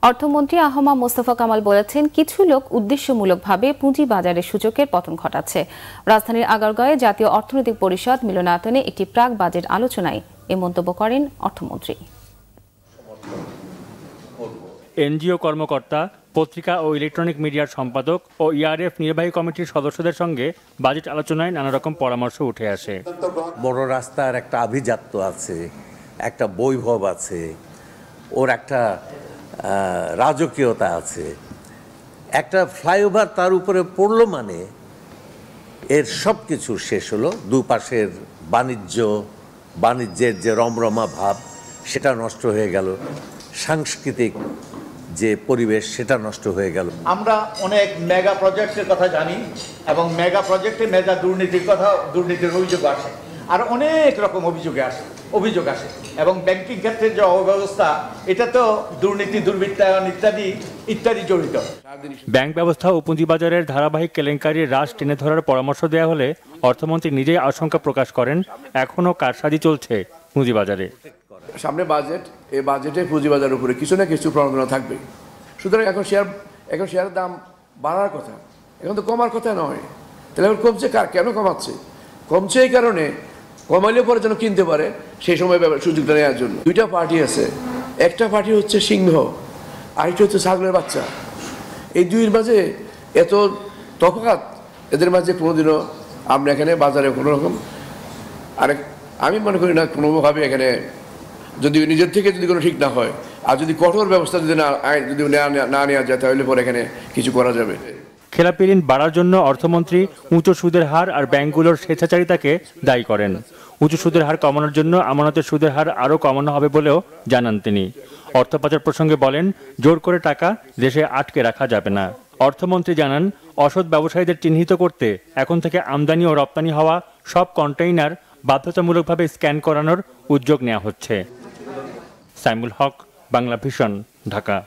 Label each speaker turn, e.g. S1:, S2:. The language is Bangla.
S1: অর্থমন্ত্রী আহমদ মোস্তফা কামাল বলেছেন, কিছু লোক উদ্দেশ্যমূলকভাবে পুঁজিবাজারের সূচকের পতন ঘটাচ্ছে। রাজধানীর আগারগাঁওয়ে জাতীয় অর্থনৈতিক পরিষদ মিলনায়তনে একটি প্রাক বাজেট আলোচনায় এ মন্তব্য করেন অর্থমন্ত্রী।
S2: এনজিও কর্মকর্তা, পত্রিকা ও ইলেকট্রনিক মিডিয়ার সম্পাদক ও ইআরএফ নির্বাহী কমিটির সদস্যদের সঙ্গে বাজেট আলোচনায় নানা রকম পরামর্শ উঠে আসে।
S3: বড় রাস্তার একটা আভিজাত্য আছে, একটা বৈভব আছে, ওর একটা রাজকীয়তা আছে। একটা ফ্লাইওভার তার উপরে পড়লো মানে এর সব কিছু শেষ হলো। দুপাশের বাণিজ্যের যে রমরমা ভাব সেটা নষ্ট হয়ে গেল, সাংস্কৃতিক যে পরিবেশ সেটা নষ্ট হয়ে গেল।
S4: আমরা অনেক মেগা প্রজেক্টের কথা জানি এবং মেগা প্রজেক্টে মেগা দুর্নীতির অভিযোগ আসে, আর অনেক রকম অভিযোগ আসে এবং ব্যাংকিং ক্ষেত্রে যে অব্যবস্থা, এটা তো দুর্নীতি, দুর্বৃত্তায়ন ইত্যাদি জড়িত।
S2: ব্যাংক ব্যবস্থা ও পুঁজিবাজারের ধারাবাহিক কেলেঙ্কারির রাশ টেনে ধরার পরামর্শ দেওয়া হলে অর্থমন্ত্রী নিজেই আশঙ্কা প্রকাশ করেন, এখনও কারসাজি চলছে পুঁজিবাজারে।
S5: সামনে বাজেট, এই বাজেটে পুঁজিবাজারের উপরে কিছু না কিছু প্রণোদনা থাকবে। সুতরাং এখন শেয়ারের দাম বাড়ার কথা, এখন তো কমার কথা নয়। তাহলে এখন কমছে, কেন কমাচ্ছে? কমছে এই কারণে, কমাইলে পরে যেন কিনতে পারে সেই সময় সুযোগটা নেওয়ার জন্য। দুইটা পার্টি আছে, একটা পার্টি হচ্ছে সিংহ, আরেকটা হচ্ছে ছাগলের বাচ্চা। এই দুইয়ের মাঝে এত তফাৎ, এদের মাঝে কোনোদিনও আমরা এখানে বাজারে কোনো রকম আমি মনে করি না কোনোভাবে এখানে যদি নিজের থেকে যদি কোনো ঠিক না হয় আর যদি কঠোর ব্যবস্থা যদি না নেওয়া যায় তাহলে পরে এখানে কিছু করা যাবে।
S2: খেলাপি ঋণ বাড়ার জন্য অর্থমন্ত্রী উঁচু সুদের হার আর ব্যাংকগুলোর স্বেচ্ছাচারিতাকে দায়ী করেন। উঁচু সুদের হার কমানোর জন্য আমানতের সুদের হার আরও কমানো হবে বলেও জানান তিনি। অর্থ পাচার প্রসঙ্গে বলেন, জোর করে টাকা দেশে আটকে রাখা যাবে না। অর্থমন্ত্রী জানান, অসৎ ব্যবসায়ীদের চিহ্নিত করতে এখন থেকে আমদানি ও রপ্তানি হওয়া সব কন্টেইনার বাধ্যতামূলকভাবে স্ক্যান করানোর উদ্যোগ নেওয়া হচ্ছে। সাইমুল হক, বাংলা ভিশন, ঢাকা।